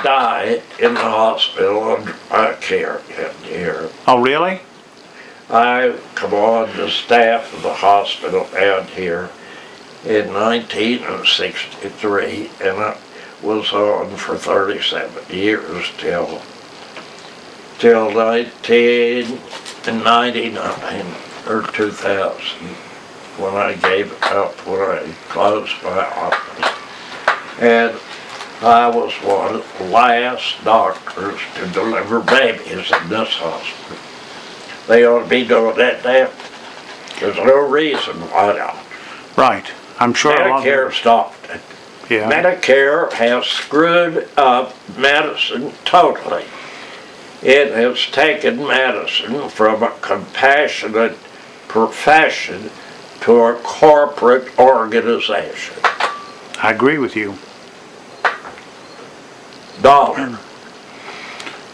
die in the hospital under my care here. Oh, really? I come on the staff of the hospital down here in 1963, and I was on for 37 years till 1999 or 2000, when I gave it up, when I closed my office. And I was one of the last doctors to deliver babies in this hospital. They ought to be doing that now. There's no reason why not. Right. I'm sure. Medicare stopped it. Yeah. Medicare has screwed up medicine totally. It has taken medicine from a compassionate profession to a corporate organization. I agree with you. Dollar.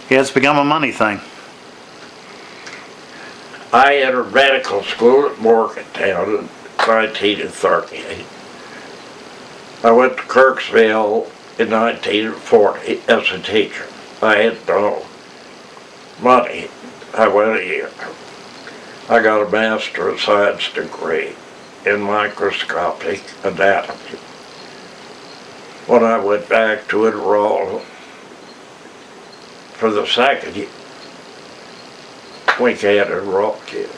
Yeah, it's become a money thing. I entered medical school at Morgantown in 1938. I went to Kirksville in 1940 as a teacher. I had no money. I went a year. I got a Master of Science degree in microscopic anatomy. When I went back to enroll for the second year, we can't enroll kids.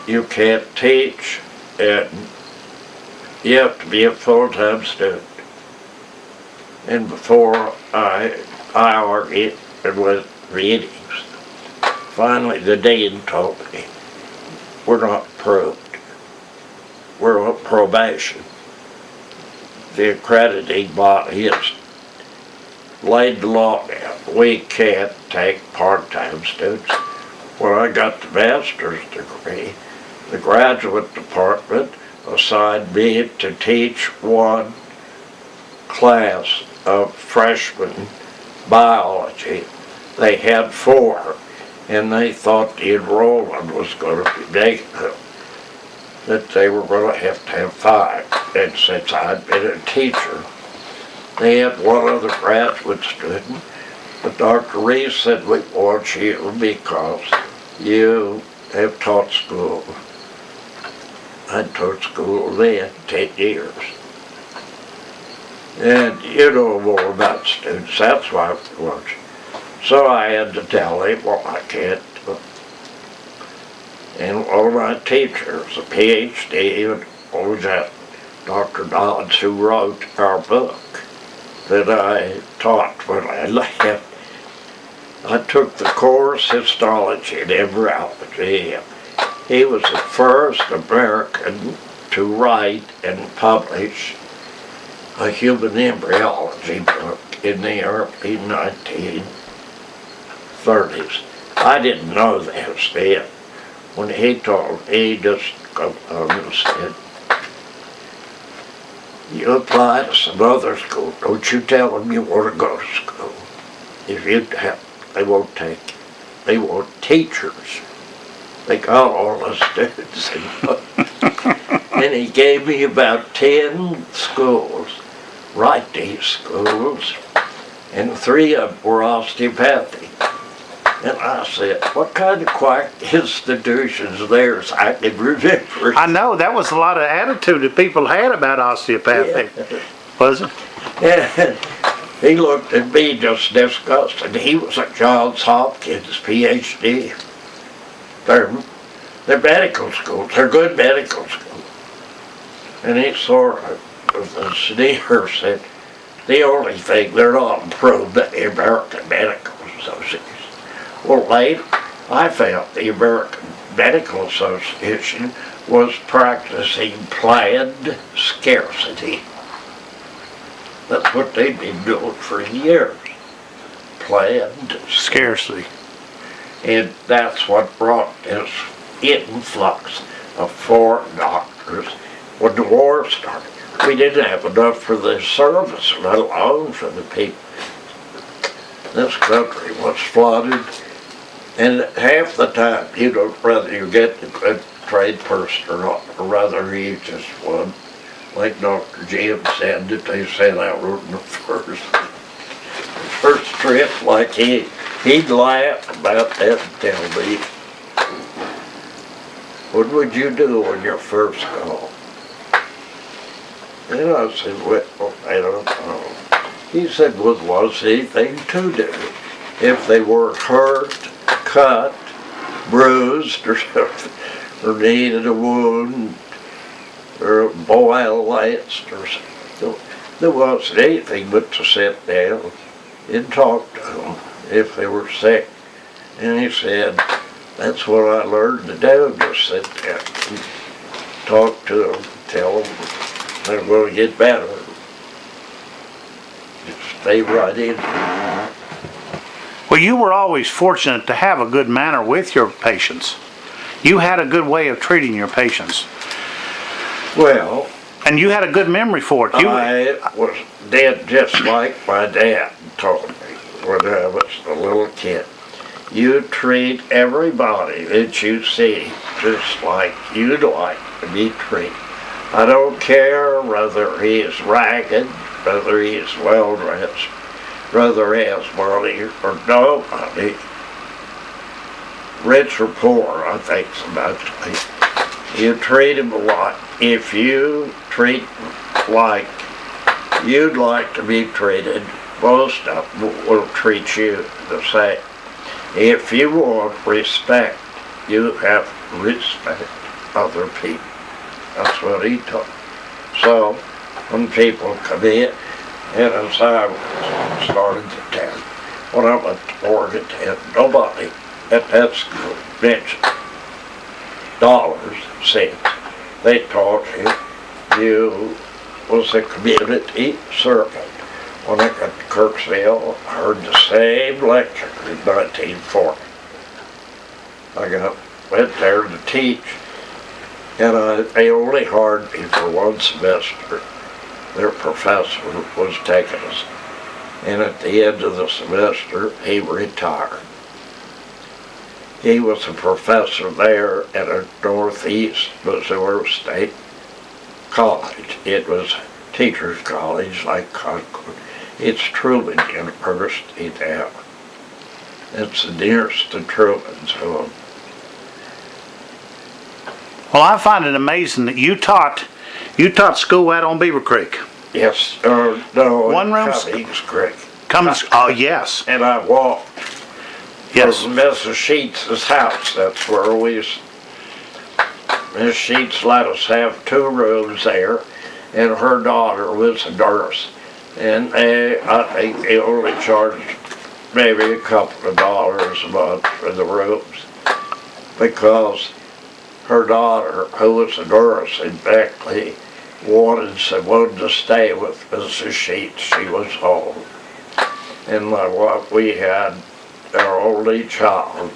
You can't teach, and you have to be a full-time student. And before I argued and went readings, finally the dean told me, we're not approved. We're on probation. The accrediting body has laid the law down. We can't take part-time students. When I got the master's degree, the graduate department assigned me to teach one class of freshman biology. They had 4, and they thought the enrollment was going to be negative, that they were going to have 5. And since I'd been a teacher, they had one other graduate student, but Dr. Reese said, we want you because you have taught school. I taught school then 10 years. And you know more about students, that's why we want you. So I had to tell him, well, I can't do it. And one of my teachers, a PhD, was that Dr. Dodds, who wrote our book that I taught when I left. I took the course Histology and Embryology. He was the first American to write and publish a human embryology book in the early 1930s. I didn't know this then. When he told me, he just got on and said, you apply to some other school, don't you tell them you want to go to school. If you have, they won't take you. They want teachers. They got all the students. And he gave me about 10 schools, writing schools, and 3 of them were osteopathic. And I said, what kind of quack institutions there's I can remember? I know, that was a lot of attitude that people had about osteopathic, was it? And he looked at me just disgusted. He was at Johns Hopkins, PhD. They're medical schools, they're good medical schools. And he sort of, with a sneer, said, the only thing they're not approved by the American Medical Association. Well, later, I found the American Medical Association was practicing planned scarcity. That's what they've been doing for years. Planned Scarcity. And that's what brought this influx of foreign doctors when the war started. We didn't have enough for the service, let alone for the people. This country was flooded. And half the time, you know, whether you get the good trade person or not, or rather you just one, like Dr. Jim said that they sent out on the first. strip like he'd laugh about that and tell me, what would you do on your first call? And I said, well, I don't know. He said, well, was anything to do? If they were hurt, cut, bruised, or something, or needed a wound, or a boil last, or something. There wasn't anything but to sit down and talk to them if they were sick. And he said, that's what I learned to do, just sit there and talk to them, tell them they're going to get better. Just stay right in. Well, you were always fortunate to have a good manner with your patients. You had a good way of treating your patients. Well, and you had a good memory for it. I was dead just like my dad told me when I was a little kid. You treat everybody that you see just like you'd like to be treated. I don't care whether he is ragged, whether he is well-dressed, whether he has money or no money. Rich or poor, I think's about it. You treat him like, if you treat like you'd like to be treated, most of them will treat you the same. If you want respect, you have to respect other people. That's what he taught. So, when people come in, and as I started to 10, when I went to work at 10, nobody at that school mentioned dollars, cents. They taught you was a community servant. When I got to Kirksville, I heard the same lecture in 1940. I went there to teach, and they only hired me for one semester. Their professor was taking us, and at the end of the semester, he retired. He was a professor there at a Northeast Missouri State College. It was teachers' college like Concord. It's Truman University now. It's the nearest to Truman, so. Well, I find it amazing that you taught school out on Beaver Creek. Yes, no, One room. Cummings Creek. Cummings. Oh, yes. And I walked. Yes. From Mrs. Sheets' house. That's where Mrs. Sheets let us have 2 rooms there, and her daughter was a nurse. And I think they only charged maybe a couple of dollars a month for the rooms, because her daughter, who was a nurse in Beckley, wanted someone to stay with Mrs. Sheets. She was home. And my wife, we had our only child.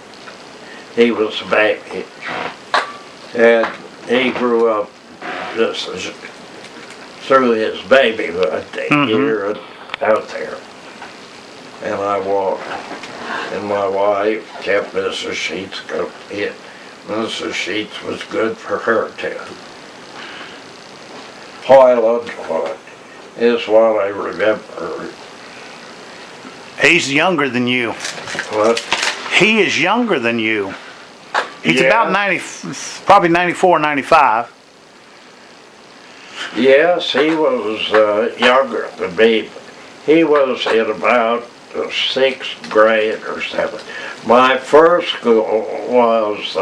He was a baby. And he grew up just through his babyhood here out there. And I walked. And my wife kept Mrs. Sheets going in. Mrs. Sheets was good for her too. Highland Wood is what I remember. He's younger than you. What? He is younger than you. He's Yeah. about 90, probably 94, 95. Yes, he was younger than me. He was in about the 6th grade or 7th. My first school was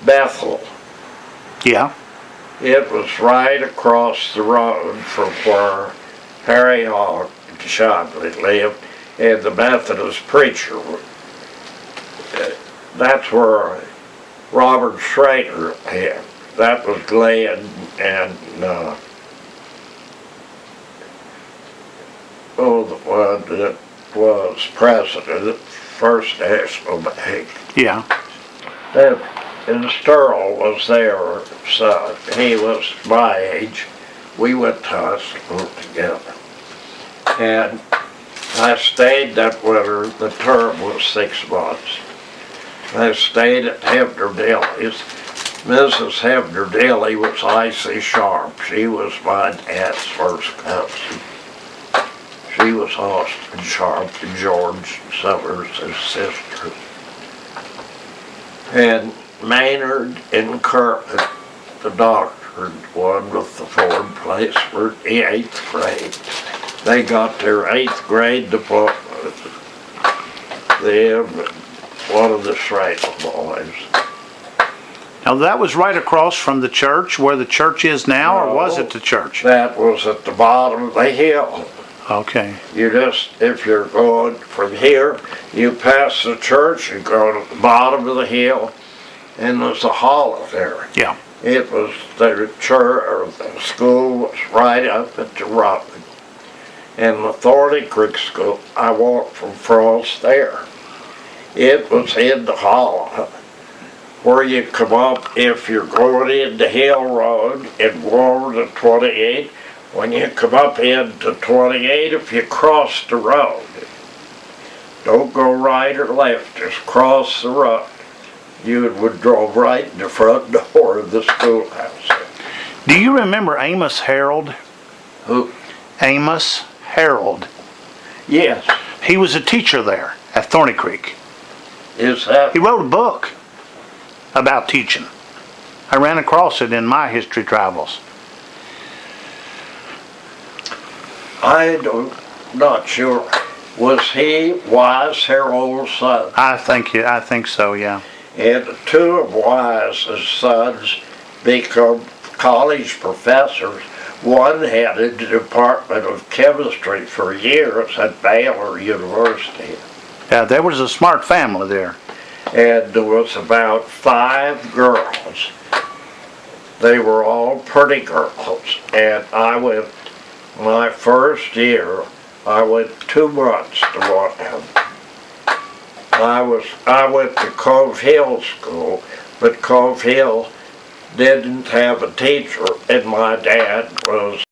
Bethel. Yeah. It was right across the road from where Harry Hogg and Shotley lived, and the Methodist preacher. That's where Robert Schrader lived. That was Glenn and the one that was president of First National Bank. Yeah. And Sterl was their son. He was my age. We went to high school together. And I stayed that winter. The term was 6 months. I stayed at Hebner Dilly's. Mrs. Hebner Dilly was icy sharp. She was my dad's first cousin. She was Austin Sharp and George Summers, his sister. And Maynard and Kermit, the doctor, one with the Ford place, were in the 8th grade. They got their 8th grade diploma. Them and one of the Schrader boys. Now that was right across from the church, where the church is now, or was it the church? That was at the bottom of the hill. Okay. You just, if you're going from here, you pass the church, you go to the bottom of the hill, and there's a hollow there. Yeah. It was the church, or the school was right up at the road. And the Thorny Creek School, I walked from Frost there. It was in the hollow, where you come up if you're going into Hill Road and go over to 28. When you come up into 28, if you cross the road, don't go right or left, just cross the road. You would drove right in the front door of the schoolhouse. Do you remember Amos Harold? Who? Amos Harold. Yes. He was a teacher there at Thorny Creek. Is that? He wrote a book about teaching. I ran across it in my history travels. Not sure. Was he Wise Harold's son? I think so, yeah. And two of Wise's sons become college professors. One headed the Department of Chemistry for years at Baylor University. Yeah, there was a smart family there. And there was about 5 girls. They were all pretty girls. And I went, my first year, I went 2 months to one of them. I went to Cove Hill School, but Cove Hill didn't have a teacher, and my dad was